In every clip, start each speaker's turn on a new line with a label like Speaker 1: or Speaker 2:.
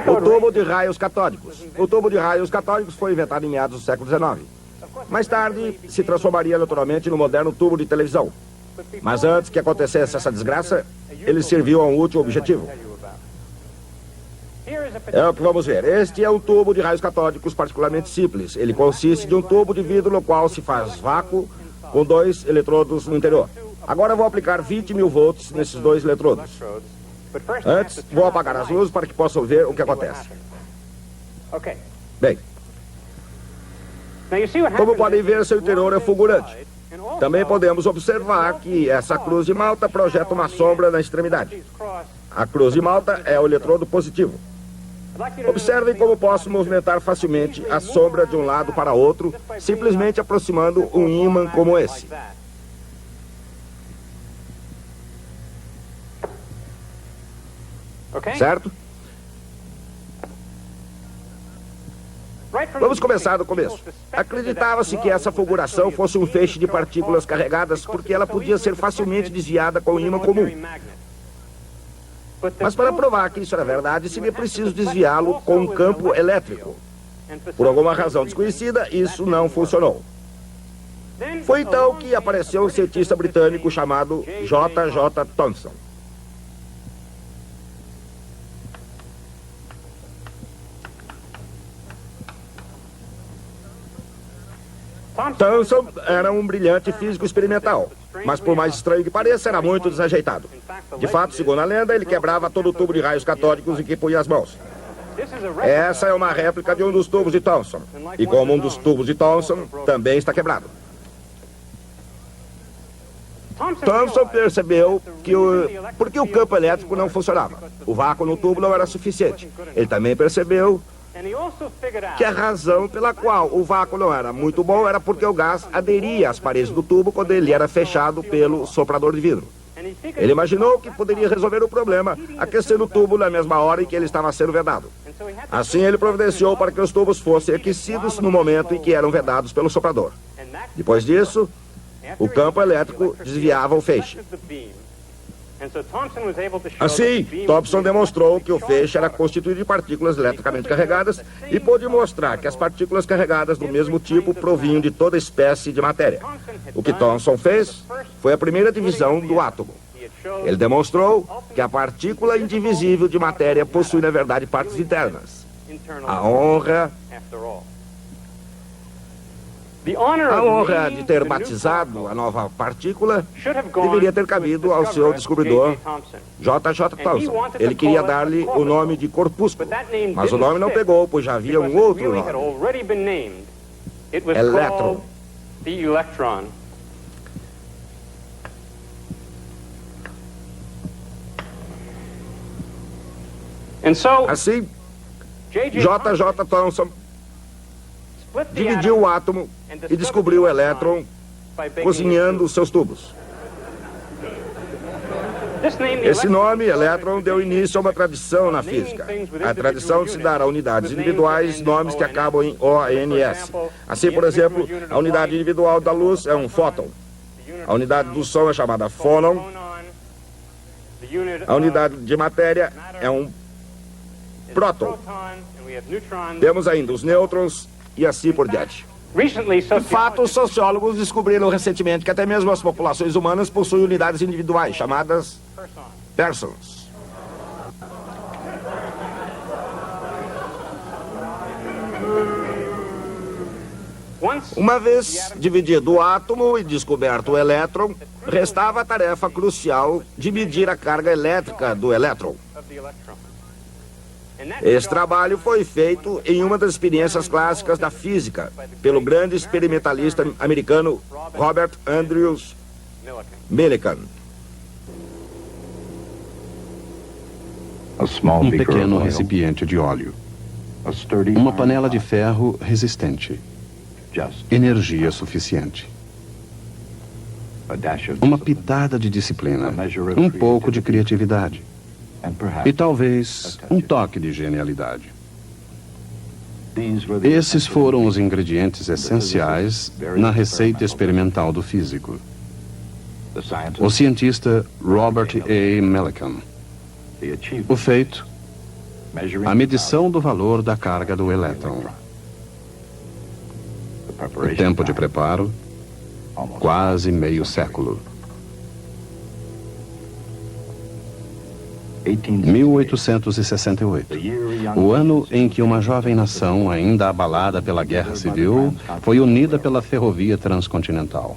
Speaker 1: O tubo de raios catódicos. O tubo de raios catódicos foi inventado em meados do século XIX. Mais tarde, se transformaria naturalmente no moderno tubo de televisão. Mas antes que acontecesse essa desgraça, ele serviu a um útil objetivo. É o que vamos ver. Este é um tubo de raios catódicos particularmente simples. Ele consiste de um tubo de vidro no qual se faz vácuo com 2 eletrodos no interior. Agora vou aplicar 20.000 volts nesses 2 eletrodos. Antes, vou apagar as luzes para que possam ver o que acontece. Bem, como podem ver, seu interior é fulgurante. Também podemos observar que essa cruz de malta projeta uma sombra na extremidade. A cruz de malta é o eletrodo positivo. Observem como posso movimentar facilmente a sombra de um lado para outro, simplesmente aproximando um ímã como esse. Certo? Vamos começar do começo. Acreditava-se que essa fulguração fosse um feixe de partículas carregadas porque ela podia ser facilmente desviada com um ímã comum. Mas para provar que isso era verdade, seria preciso desviá-lo com um campo elétrico. Por alguma razão desconhecida, isso não funcionou. Foi então que apareceu um cientista britânico chamado J.J. Thomson. Thomson era um brilhante físico experimental, mas por mais estranho que pareça, era muito desajeitado. De fato, segundo a lenda, ele quebrava todo o tubo de raios catódicos em que punha as mãos. Essa é uma réplica de um dos tubos de Thomson, e como um dos tubos de Thomson também está quebrado. Thomson percebeu que porque o campo elétrico não funcionava. O vácuo no tubo não era suficiente. Ele também percebeu que a razão pela qual o vácuo não era muito bom era porque o gás aderia às paredes do tubo quando ele era fechado pelo soprador de vidro. Ele imaginou que poderia resolver o problema aquecendo o tubo na mesma hora em que ele estava sendo vedado. Assim, ele providenciou para que os tubos fossem aquecidos no momento em que eram vedados pelo soprador. Depois disso, o campo elétrico desviava o feixe. Assim, Thomson demonstrou que o feixe era constituído de partículas eletricamente carregadas e pôde mostrar que as partículas carregadas do mesmo tipo provinham de toda espécie de matéria. O que Thomson fez foi a primeira divisão do átomo. Ele demonstrou que a partícula indivisível de matéria possui, na verdade, partes internas. A honra de ter batizado a nova partícula deveria ter cabido ao seu descobridor, J.J. Thomson. Ele queria dar-lhe o nome de corpúsculo, mas o nome não pegou, pois já havia um outro nome. Elétron. Assim, J.J. Thomson dividiu o átomo e descobriu o elétron cozinhando os seus tubos. Esse nome, elétron, deu início a uma tradição na física. A tradição de se dar a unidades individuais nomes que acabam em ONS. Assim, por exemplo, a unidade individual da luz é um fóton. A unidade do som é chamada fônon. A unidade de matéria é um próton. Temos ainda os nêutrons e assim por diante. De fato, os sociólogos descobriram recentemente que até mesmo as populações humanas possuem unidades individuais, chamadas persons. Uma vez dividido o átomo e descoberto o elétron, restava a tarefa crucial de medir a carga elétrica do elétron. Esse trabalho foi feito em uma das experiências clássicas da física, pelo grande experimentalista americano Robert Andrews Millikan.
Speaker 2: Um pequeno recipiente de óleo. Uma panela de ferro resistente. Energia suficiente. Uma pitada de disciplina. Um pouco de criatividade. E talvez um toque de genialidade. Esses foram os ingredientes essenciais na receita experimental do físico. o cientista Robert A. Millikan. O feito, a medição do valor da carga do elétron. O tempo de preparo, quase meio século. 1868, o ano em que uma jovem nação, ainda abalada pela guerra civil, foi unida pela ferrovia transcontinental.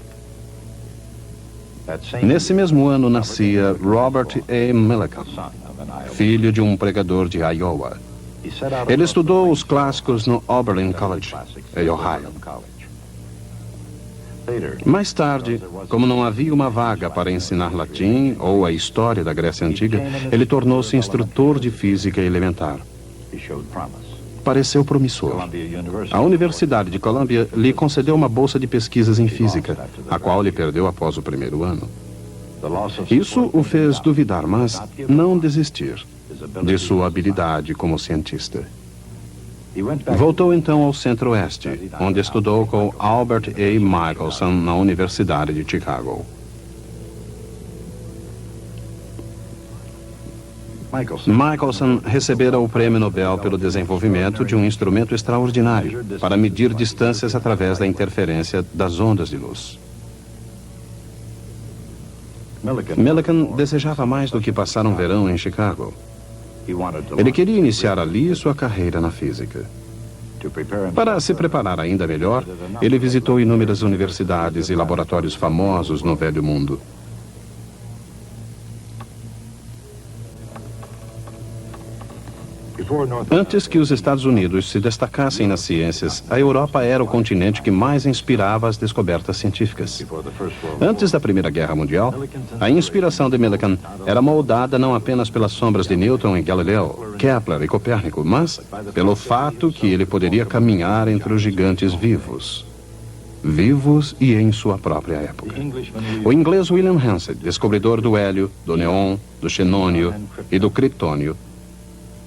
Speaker 2: Nesse mesmo ano nascia Robert A. Millikan, filho de um pregador de Iowa. Ele estudou os clássicos no Oberlin College, em Ohio. Mais tarde, como não havia uma vaga para ensinar latim ou a história da Grécia Antiga, ele tornou-se instrutor de física elementar. Pareceu promissor. A Universidade de Columbia lhe concedeu uma bolsa de pesquisas em física, a qual ele perdeu após o primeiro ano. Isso o fez duvidar, mas não desistir de sua habilidade como cientista. Voltou então ao Centro-Oeste, onde estudou com Albert A. Michelson na Universidade de Chicago. Michelson recebera o Prêmio Nobel pelo desenvolvimento de um instrumento extraordinário para medir distâncias através da interferência das ondas de luz. Millikan desejava mais do que passar um verão em Chicago. Ele queria iniciar ali sua carreira na física. Para se preparar ainda melhor, ele visitou inúmeras universidades e laboratórios famosos no Velho Mundo. Antes que os Estados Unidos se destacassem nas ciências, a Europa era o continente que mais inspirava as descobertas científicas. Antes da Primeira Guerra Mundial, a inspiração de Millikan era moldada não apenas pelas sombras de Newton e Galileu, Kepler e Copérnico, mas pelo fato que ele poderia caminhar entre os gigantes vivos e em sua própria época. O inglês William Hansard, descobridor do hélio, do neon, do xenônio e do criptônio,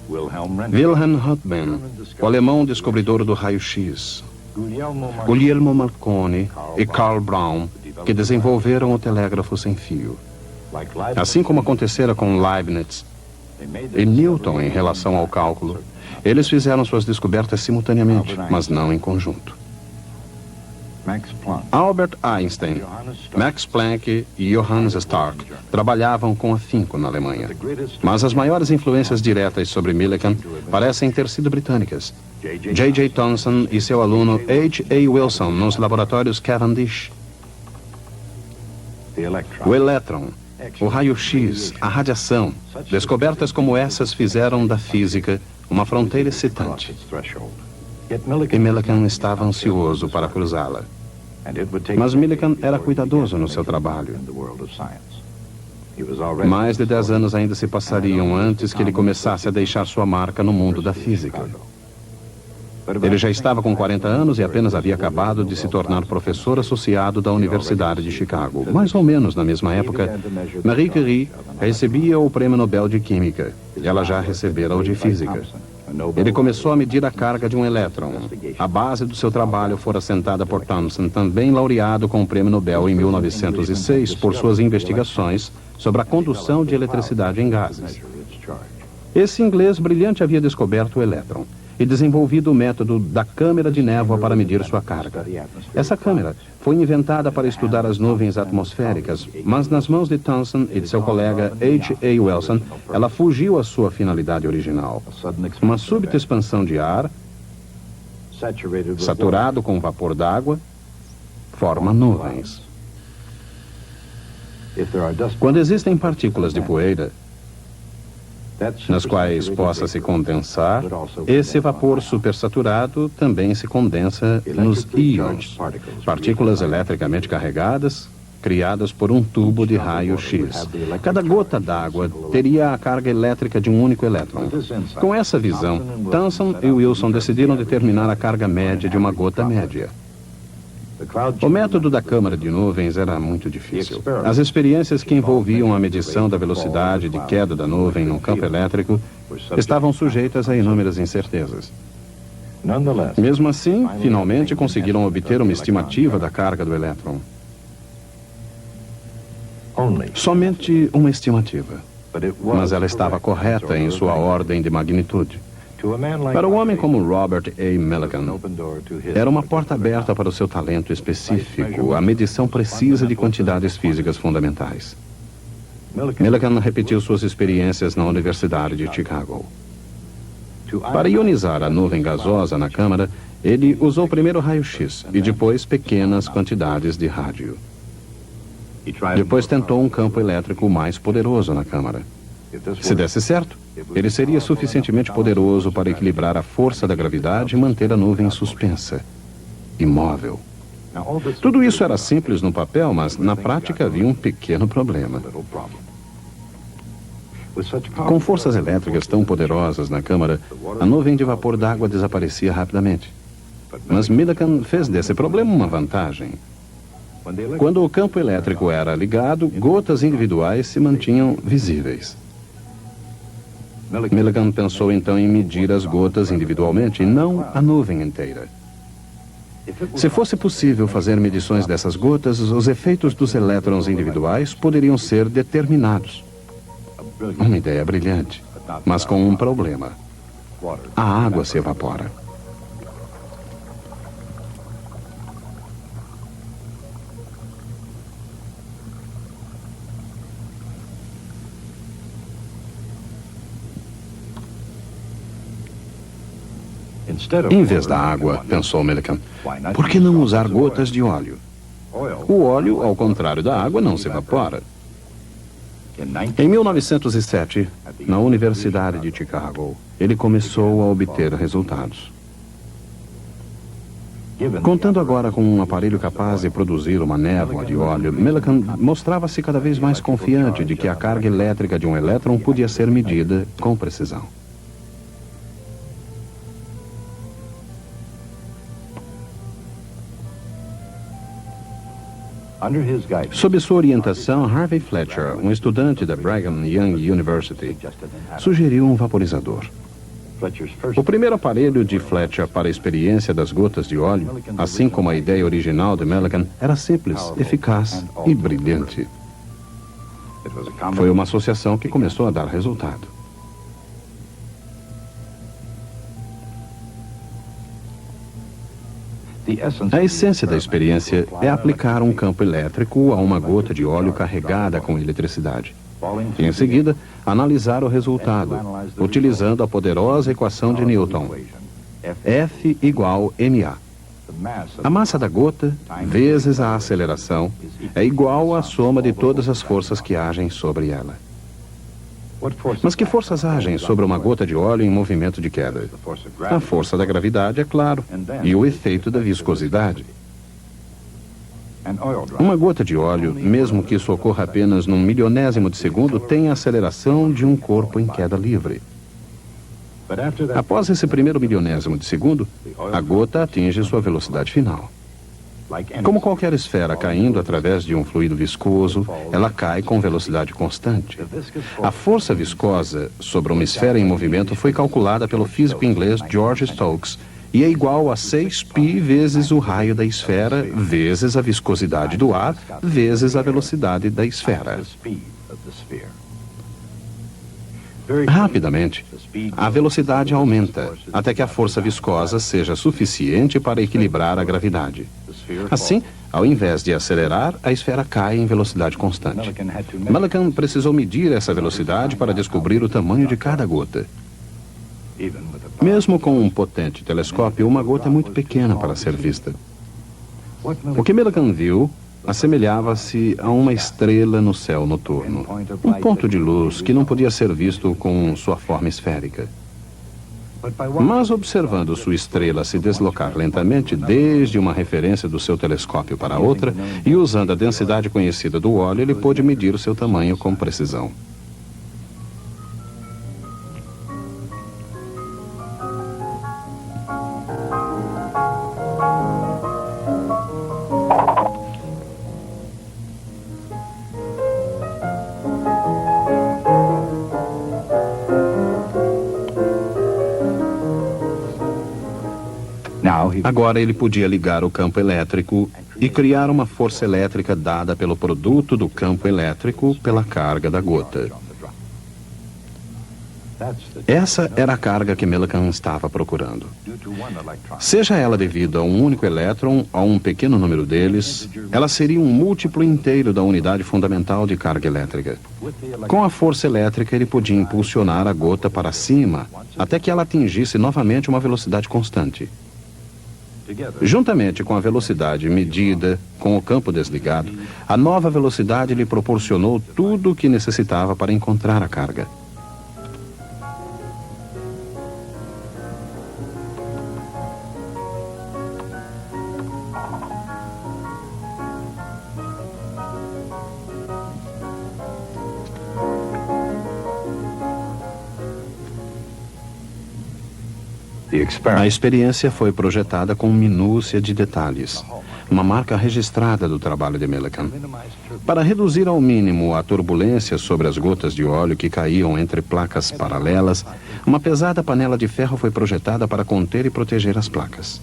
Speaker 2: Wilhelm Röntgen, o alemão descobridor do raio-x, Guglielmo Marconi e Karl Braun, que desenvolveram o telégrafo sem fio. Assim como acontecera com Leibniz e Newton em relação ao cálculo, eles fizeram suas descobertas simultaneamente, mas não em conjunto. Albert Einstein, Max Planck e Johannes Stark trabalhavam com afinco na Alemanha. Mas as maiores influências diretas sobre Millikan parecem ter sido britânicas. J.J. Thomson e seu aluno H.A. Wilson nos laboratórios Cavendish. O elétron, o raio-x, a radiação, descobertas como essas fizeram da física uma fronteira excitante. E Millikan estava ansioso para cruzá-la. Mas Millikan era cuidadoso no seu trabalho. Mais de 10 anos ainda se passariam antes que ele começasse a deixar sua marca no mundo da física. Ele já estava com 40 anos e apenas havia acabado de se tornar professor associado da Universidade de Chicago. Mais ou menos na mesma época, Marie Curie recebia o Prêmio Nobel de Química. Ela já recebera o de Física. Ele começou a medir a carga de um elétron. A base do seu trabalho fora assentada por Thomson, também laureado com o Prêmio Nobel em 1906 por suas investigações sobre a condução de eletricidade em gases. Esse inglês brilhante havia descoberto o elétron e desenvolvido o método da câmara de névoa para medir sua carga. Essa câmara foi inventada para estudar as nuvens atmosféricas, mas nas mãos de Thomson e de seu colega H.A. Wilson, ela fugiu à sua finalidade original. Uma súbita expansão de ar, saturado com vapor d'água, forma nuvens. Quando existem partículas de poeira, nas quais possa se condensar, esse vapor supersaturado também se condensa nos íons, partículas eletricamente carregadas, criadas por um tubo de raio-x. Cada gota d'água teria a carga elétrica de um único elétron. Com essa visão, Thomson e Wilson decidiram determinar a carga média de uma gota média. O método da câmara de nuvens era muito difícil. As experiências que envolviam a medição da velocidade de queda da nuvem no campo elétrico estavam sujeitas a inúmeras incertezas. Mesmo assim, finalmente conseguiram obter uma estimativa da carga do elétron. Somente uma estimativa. Mas ela estava correta em sua ordem de magnitude. Para um homem como Robert A. Millikan, era uma porta aberta para o seu talento específico, a medição precisa de quantidades físicas fundamentais. Millikan repetiu suas experiências na Universidade de Chicago. Para ionizar a nuvem gasosa na câmara, ele usou primeiro raio-x e depois pequenas quantidades de rádio. Depois tentou um campo elétrico mais poderoso na câmara. Se desse certo, ele seria suficientemente poderoso para equilibrar a força da gravidade e manter a nuvem suspensa, imóvel. Tudo isso era simples no papel, mas na prática havia um pequeno problema. Com forças elétricas tão poderosas na câmara, a nuvem de vapor d'água desaparecia rapidamente. Mas Millikan fez desse problema uma vantagem. Quando o campo elétrico era ligado, gotas individuais se mantinham visíveis. Millikan pensou então em medir as gotas individualmente e não a nuvem inteira. Se fosse possível fazer medições dessas gotas, os efeitos dos elétrons individuais poderiam ser determinados. Uma ideia brilhante, mas com um problema. A água se evapora. Em vez da água, pensou Millikan, por que não usar gotas de óleo? O óleo, ao contrário da água, não se evapora. Em 1907, na Universidade de Chicago, ele começou a obter resultados. Contando agora com um aparelho capaz de produzir uma névoa de óleo, Millikan mostrava-se cada vez mais confiante de que a carga elétrica de um elétron podia ser medida com precisão. Sob sua orientação, Harvey Fletcher, um estudante da Brigham Young University, sugeriu um vaporizador. O primeiro aparelho de Fletcher para a experiência das gotas de óleo, assim como a ideia original de Millikan, era simples, eficaz e brilhante. Foi uma associação que começou a dar resultado. A essência da experiência é aplicar um campo elétrico a uma gota de óleo carregada com eletricidade. E, em seguida, analisar o resultado, utilizando a poderosa equação de Newton. F igual ma. A massa da gota, vezes a aceleração, é igual à soma de todas as forças que agem sobre ela. Mas que forças agem sobre uma gota de óleo em movimento de queda? A força da gravidade, é claro, e o efeito da viscosidade. Uma gota de óleo, mesmo que isso ocorra apenas num milionésimo de segundo, tem a aceleração de um corpo em queda livre. Após esse primeiro milionésimo de segundo, a gota atinge sua velocidade final. Como qualquer esfera caindo através de um fluido viscoso, ela cai com velocidade constante. A força viscosa sobre uma esfera em movimento foi calculada pelo físico inglês George Stokes e é igual a 6π vezes o raio da esfera, vezes a viscosidade do ar, vezes a velocidade da esfera. Rapidamente, a velocidade aumenta, até que a força viscosa seja suficiente para equilibrar a gravidade. Assim, ao invés de acelerar, a esfera cai em velocidade constante. Millikan precisou medir essa velocidade para descobrir o tamanho de cada gota. Mesmo com um potente telescópio, uma gota é muito pequena para ser vista. O que Millikan viu assemelhava-se a uma estrela no céu noturno. Um ponto de luz que não podia ser visto com sua forma esférica. Mas observando sua estrela se deslocar lentamente desde uma referência do seu telescópio para outra e usando a densidade conhecida do óleo, ele pôde medir o seu tamanho com precisão. Agora ele podia ligar o campo elétrico e criar uma força elétrica dada pelo produto do campo elétrico pela carga da gota. Essa era a carga que Millikan estava procurando. Seja ela devida a um único elétron ou a um pequeno número deles, ela seria um múltiplo inteiro da unidade fundamental de carga elétrica. Com a força elétrica, ele podia impulsionar a gota para cima até que ela atingisse novamente uma velocidade constante. Juntamente com a velocidade medida, com o campo desligado, a nova velocidade lhe proporcionou tudo o que necessitava para encontrar a carga. A experiência foi projetada com minúcia de detalhes, uma marca registrada do trabalho de Millikan. Para reduzir ao mínimo a turbulência sobre as gotas de óleo que caíam entre placas paralelas, uma pesada panela de ferro foi projetada para conter e proteger as placas.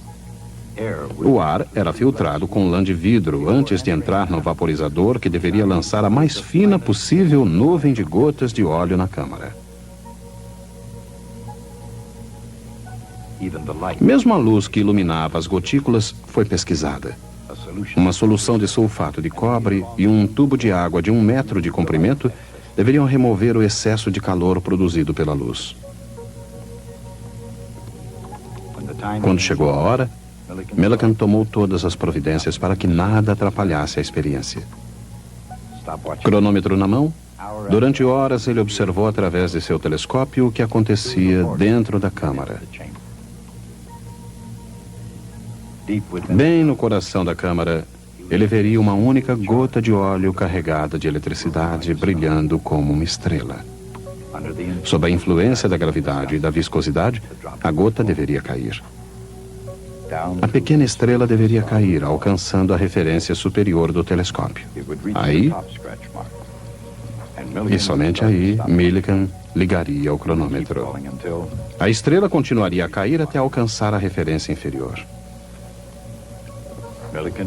Speaker 2: O ar era filtrado com lã de vidro antes de entrar no vaporizador, que deveria lançar a mais fina possível nuvem de gotas de óleo na câmara. Mesmo a luz que iluminava as gotículas foi pesquisada. Uma solução de sulfato de cobre e um tubo de água de 1 metro de comprimento deveriam remover o excesso de calor produzido pela luz. Quando chegou a hora, Millikan tomou todas as providências para que nada atrapalhasse a experiência. Cronômetro na mão, durante horas ele observou através de seu telescópio o que acontecia dentro da câmara. Bem no coração da câmara, ele veria uma única gota de óleo carregada de eletricidade brilhando como uma estrela. Sob a influência da gravidade e da viscosidade, a gota deveria cair. A pequena estrela deveria cair, alcançando a referência superior do telescópio. Aí, e somente aí, Millikan ligaria o cronômetro. A estrela continuaria a cair até alcançar a referência inferior.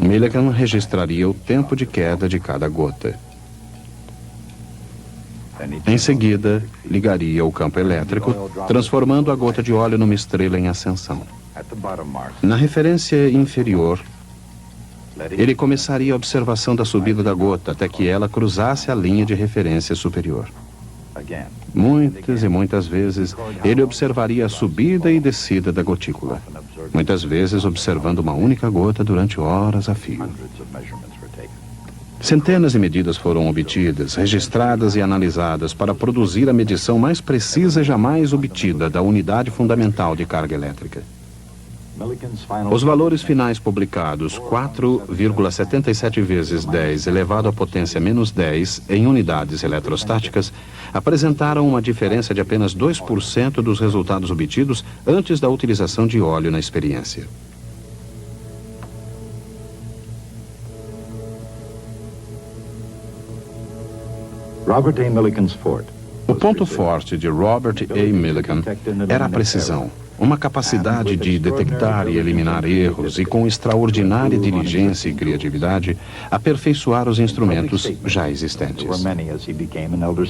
Speaker 2: Millikan registraria o tempo de queda de cada gota. Em seguida, ligaria o campo elétrico, transformando a gota de óleo numa estrela em ascensão. Na referência inferior, ele começaria a observação da subida da gota até que ela cruzasse a linha de referência superior. Muitas e muitas vezes, ele observaria a subida e descida da gotícula. Muitas vezes observando uma única gota durante horas a fio. Centenas de medidas foram obtidas, registradas e analisadas para produzir a medição mais precisa jamais obtida da unidade fundamental de carga elétrica. Os valores finais publicados, 4,77 vezes 10 elevado à potência menos 10 em unidades eletrostáticas, apresentaram uma diferença de apenas 2% dos resultados obtidos antes da utilização de óleo na experiência. O ponto forte de Robert A. Millikan era a precisão. Uma capacidade de detectar e eliminar erros e, com extraordinária diligência e criatividade, aperfeiçoar os instrumentos já existentes.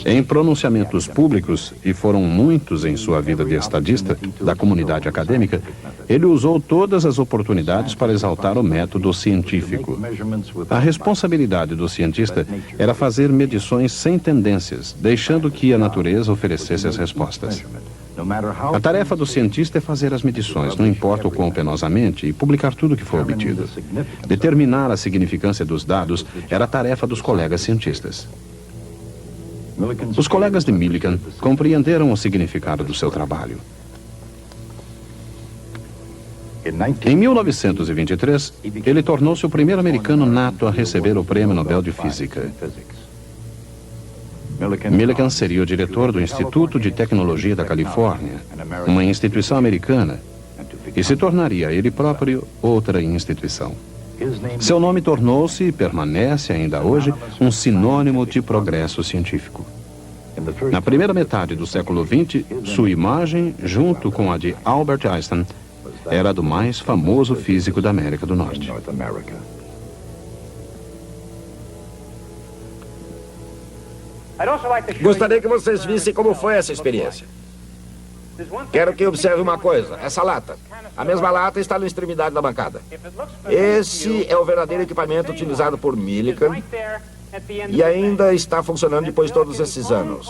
Speaker 2: Em pronunciamentos públicos, e foram muitos em sua vida de estadista, da comunidade acadêmica, ele usou todas as oportunidades para exaltar o método científico. A responsabilidade do cientista era fazer medições sem tendências, deixando que a natureza oferecesse as respostas. A tarefa do cientista é fazer as medições, não importa o quão penosamente, e publicar tudo o que for obtido. Determinar a significância dos dados era a tarefa dos colegas cientistas. Os colegas de Millikan compreenderam o significado do seu trabalho. Em 1923, ele tornou-se o primeiro americano nato a receber o Prêmio Nobel de Física. Millikan seria o diretor do Instituto de Tecnologia da Califórnia, uma instituição americana, e se tornaria ele próprio outra instituição. Seu nome tornou-se e permanece ainda hoje um sinônimo de progresso científico. Na primeira metade do século XX, sua imagem, junto com a de Albert Einstein, era a do mais famoso físico da América do Norte.
Speaker 1: Gostaria que vocês vissem como foi essa experiência. Quero que observe uma coisa. Essa lata. A mesma lata está na extremidade da bancada. Esse é o verdadeiro equipamento utilizado por Millikan e ainda está funcionando depois de todos esses anos.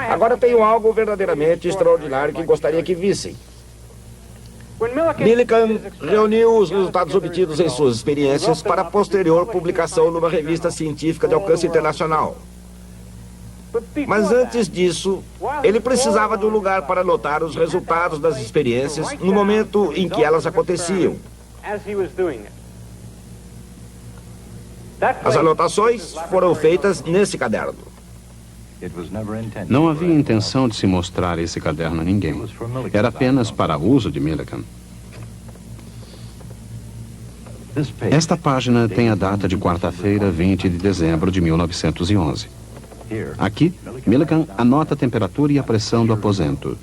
Speaker 1: Agora tenho algo verdadeiramente extraordinário que gostaria que vissem. Millikan reuniu os resultados obtidos em suas experiências para posterior publicação numa revista científica de alcance internacional. Mas antes disso, ele precisava de um lugar para anotar os resultados das experiências no momento em que elas aconteciam. As anotações foram feitas nesse caderno.
Speaker 2: Não havia intenção de se mostrar esse caderno a ninguém. Era apenas para uso de Millikan. Esta página tem a data de quarta-feira, 20 de dezembro de 1911. Aqui, Millikan anota a temperatura e a pressão do aposento.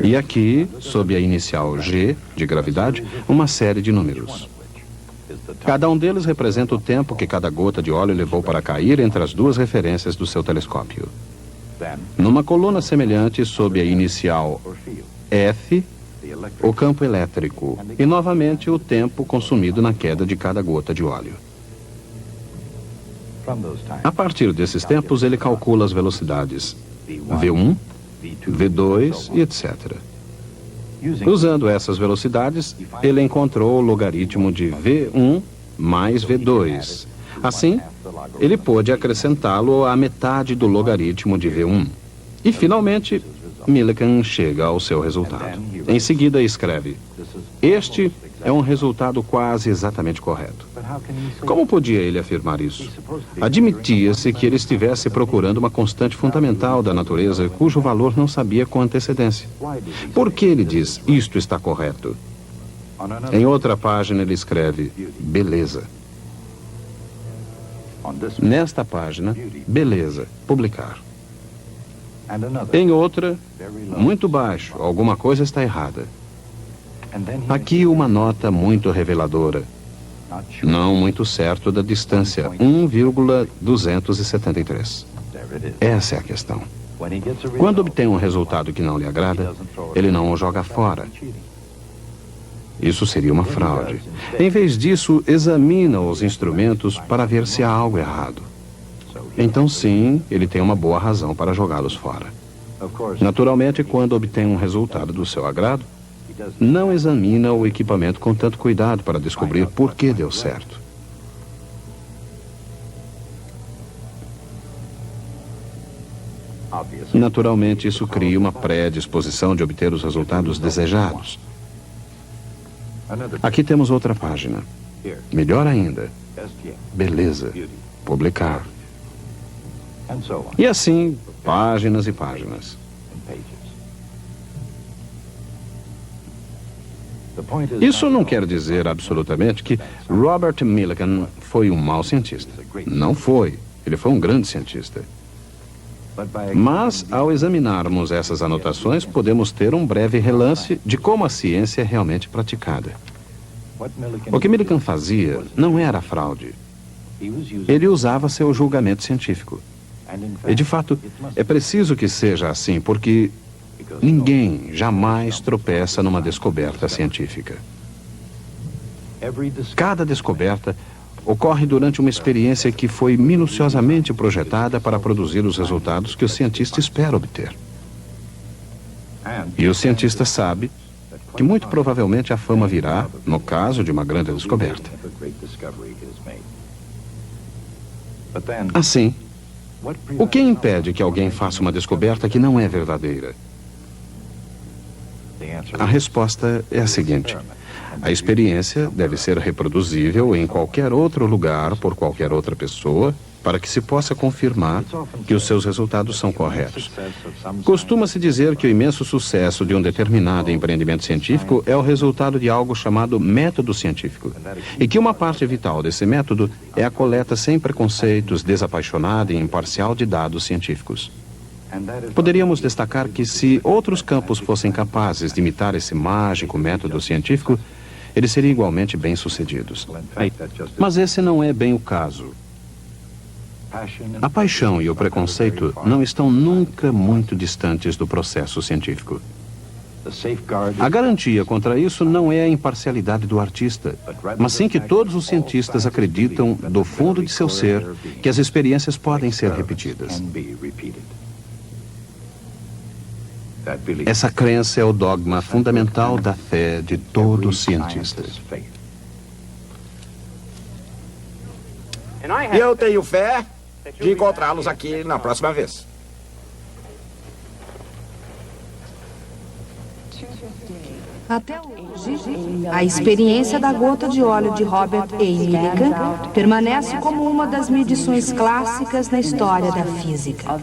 Speaker 2: E aqui, sob a inicial G, de gravidade, uma série de números. Cada um deles representa o tempo que cada gota de óleo levou para cair entre as duas referências do seu telescópio. Numa coluna semelhante, sob a inicial F, o campo elétrico e, novamente, o tempo consumido na queda de cada gota de óleo. A partir desses tempos, ele calcula as velocidades V1, V2 e etc. Usando essas velocidades, ele encontrou o logaritmo de V1 mais V2. Assim, ele pôde acrescentá-lo à metade do logaritmo de V1. E, finalmente, Millikan chega ao seu resultado. Em seguida, escreve: este é um resultado quase exatamente correto. Como podia ele afirmar isso? Admitia-se que ele estivesse procurando uma constante fundamental da natureza cujo valor não sabia com antecedência. Por que ele diz, isto está correto? Em outra página ele escreve, beleza. Nesta página, beleza, publicar. Em outra, muito baixo, alguma coisa está errada. Aqui uma nota muito reveladora. Não muito certo da distância, 1,273. Essa é a questão. Quando obtém um resultado que não lhe agrada, ele não o joga fora. Isso seria uma fraude. Em vez disso, examina os instrumentos para ver se há algo errado. Então, sim, ele tem uma boa razão para jogá-los fora. Naturalmente, quando obtém um resultado do seu agrado, não examina o equipamento com tanto cuidado para descobrir por que deu certo. Naturalmente, isso cria uma predisposição de obter os resultados desejados. Aqui temos outra página. Melhor ainda. Beleza. Publicar. E assim, páginas e páginas. Isso não quer dizer absolutamente que Robert Millikan foi um mau cientista. Não foi. Ele foi um grande cientista. Mas, ao examinarmos essas anotações, podemos ter um breve relance de como a ciência é realmente praticada. O que Millikan fazia não era fraude. Ele usava seu julgamento científico. E, de fato, é preciso que seja assim, porque ninguém jamais tropeça numa descoberta científica. Cada descoberta ocorre durante uma experiência que foi minuciosamente projetada para produzir os resultados que o cientista espera obter. E o cientista sabe que muito provavelmente a fama virá no caso de uma grande descoberta. Assim, o que impede que alguém faça uma descoberta que não é verdadeira? A resposta é a seguinte: a experiência deve ser reproduzível em qualquer outro lugar por qualquer outra pessoa para que se possa confirmar que os seus resultados são corretos. Costuma-se dizer que o imenso sucesso de um determinado empreendimento científico é o resultado de algo chamado método científico, e que uma parte vital desse método é a coleta sem preconceitos, desapaixonada e imparcial de dados científicos. Poderíamos destacar que se outros campos fossem capazes de imitar esse mágico método científico, eles seriam igualmente bem-sucedidos. Mas esse não é bem o caso. A paixão e o preconceito não estão nunca muito distantes do processo científico. A garantia contra isso não é a imparcialidade do artista, mas sim que todos os cientistas acreditam, do fundo de seu ser, que as experiências podem ser repetidas. Essa crença é o dogma fundamental da fé de todo cientista.
Speaker 1: E eu tenho fé de encontrá-los aqui na próxima vez.
Speaker 3: Até hoje, a experiência da gota de óleo de Robert A. Millikan permanece como uma das medições clássicas na história da física.